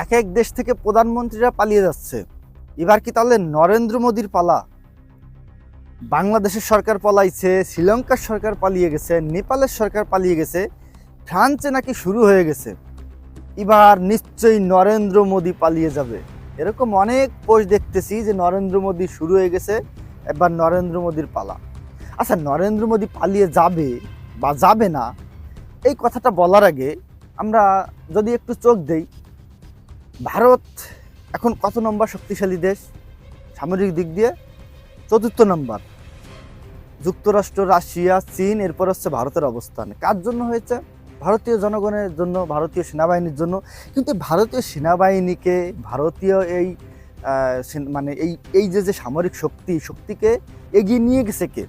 এক এক দেশ থেকে প্রধানমন্ত্রীরা পালিয়ে যাচ্ছে। এবার কি তাহলে নরেন্দ্র মোদীর পালা? বাংলাদেশের সরকার পালাইছে, শ্রীলঙ্কার সরকার পালিয়ে গেছে, নেপালের সরকার পালিয়ে গেছে, ফ্রান্সে নাকি শুরু হয়ে গেছে। এবার নিশ্চয়ই নরেন্দ্র মোদী পালিয়ে যাবে। এরকম অনেক পোস্ট দেখতেছি যে নরেন্দ্র মোদী শুরু হয়ে গেছে, এবার নরেন্দ্র মোদীর পালা। আচ্ছা, নরেন্দ্র মোদী পালিয়ে যাবে বা যাবে না, এই কথাটা বলার আগে আমরা যদি একটু চোখ দেই, ভারত এখন কত নম্বর শক্তিশালী দেশ সামরিক দিক দিয়ে? চতুর্থ নম্বর। যুক্তরাষ্ট্র, রাশিয়া, চীন, এরপর হচ্ছে ভারতের অবস্থান। কার জন্য হয়েছে? ভারতীয় জনগণের জন্য, ভারতীয় সেনাবাহিনীর জন্য। কিন্তু ভারতীয় সেনাবাহিনীকে, ভারতীয় এই মানে এই যে সামরিক শক্তিকে এগিয়ে নিয়ে গেছে কে?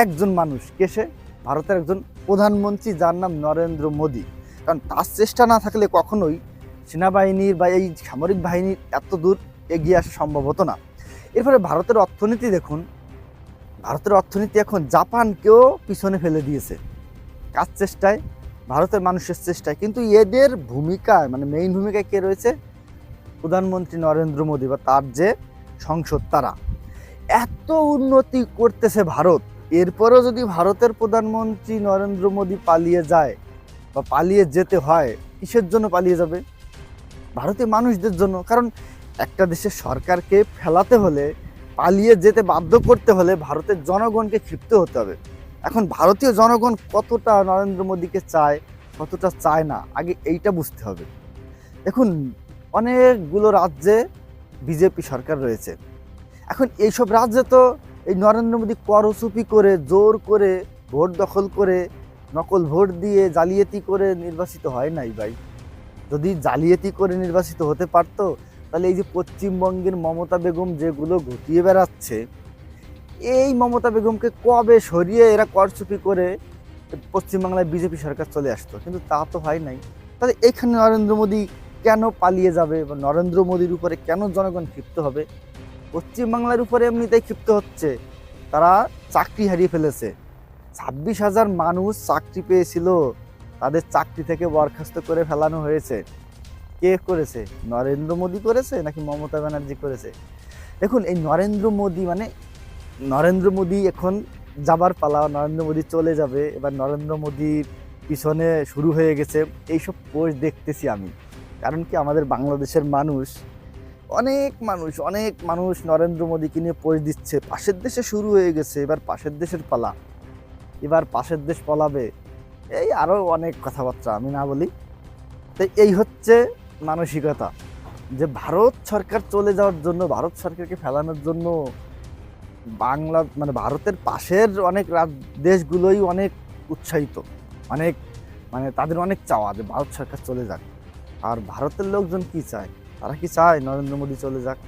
একজন মানুষ। কে সে? ভারতের একজন প্রধানমন্ত্রী, যার নাম নরেন্দ্র মোদী। কারণ তার চেষ্টা না থাকলে কখনোই সেনাবাহিনীর বা এই সামরিক বাহিনীর এত দূর এগিয়ে আসা সম্ভব হতো না। এরপরে ভারতের অর্থনীতি দেখুন, ভারতের অর্থনীতি এখন জাপানকেও পিছনে ফেলে দিয়েছে। কার চেষ্টায়? ভারতের মানুষের চেষ্টায়। কিন্তু এদের ভূমিকায়, মানে মেইন ভূমিকায় কে রয়েছে? প্রধানমন্ত্রী নরেন্দ্র মোদী বা তার যে সংসদ, তারা। এত উন্নতি করতেছে ভারত, এরপরও যদি ভারতের প্রধানমন্ত্রী নরেন্দ্র মোদী পালিয়ে যায় বা পালিয়ে যেতে হয়, কিসের জন্য পালিয়ে যাবে? ভারতীয় মানুষদের জন্য। কারণ একটা দেশের সরকারকে ফেলাতে হলে, পালিয়ে যেতে বাধ্য করতে হলে ভারতের জনগণকে ক্ষিপ্ত হতে হবে। এখন ভারতীয় জনগণ কতটা নরেন্দ্র মোদীকে চায়, কতটা চায় না, আগে এইটা বুঝতে হবে। দেখুন, অনেকগুলো রাজ্যে বিজেপি সরকার রয়েছে। এখন এইসব রাজ্যে তো এই নরেন্দ্র মোদী করচুপি করে, জোর করে, ভোট দখল করে, নকল ভোট দিয়ে, জালিয়াতি করে নির্বাচিত হয় নাই ভাই। যদি জালিয়াতি করে নির্বাচিত হতে পারতো, তাহলে এই যে পশ্চিমবঙ্গের মমতা বেগম যেগুলো ঘটিয়ে বেড়াচ্ছে, এই মমতা বেগমকে কবে সরিয়ে এরা করচুপি করে পশ্চিমবাংলায় বিজেপি সরকার চলে আসতো। কিন্তু তা তো হয় নাই। তাহলে এইখানে নরেন্দ্র মোদী কেন পালিয়ে যাবে বা নরেন্দ্র মোদীর উপরে কেন জনগণ ক্ষিপ্ত হবে? পশ্চিমবাংলার উপরে এমনিতেই ক্ষিপ্ত হচ্ছে। তারা চাকরি হারিয়ে ফেলেছে। 26,000 মানুষ চাকরি পেয়েছিল, তাদের চাকরি থেকে বরখাস্ত করে ফেলানো হয়েছে। কে করেছে? নরেন্দ্র মোদী করেছে নাকি মমতা ব্যানার্জি করেছে? দেখুন, এই নরেন্দ্র মোদী মানে নরেন্দ্র মোদী এখন যাবার পালা, নরেন্দ্র মোদী চলে যাবে, এবার নরেন্দ্র মোদীর পিছনে শুরু হয়ে গেছে। এইসব পোস্ট দেখতেছি আমি। কারণ কি, আমাদের বাংলাদেশের মানুষ, অনেক মানুষ নরেন্দ্র মোদীকে নিয়ে পোস্ট দিচ্ছে। পাশের দেশে শুরু হয়ে গেছে, এবার পাশের দেশের পালা, এবার পাশের দেশ পালাবে, এই আরও অনেক কথাবার্তা আমি না বলি। তো এই হচ্ছে মানসিকতা, যে ভারত সরকার চলে যাওয়ার জন্য, ভারত সরকারকে ফেলানোর জন্য বাংলা মানে ভারতের পাশের অনেক দেশগুলোই অনেক উৎসাহিত, অনেক মানে তাদের অনেক চাওয়া যে ভারত সরকার চলে যাক। আর ভারতের লোকজন কি চায়? তারা কি চায় নরেন্দ্র মোদী চলে যাক?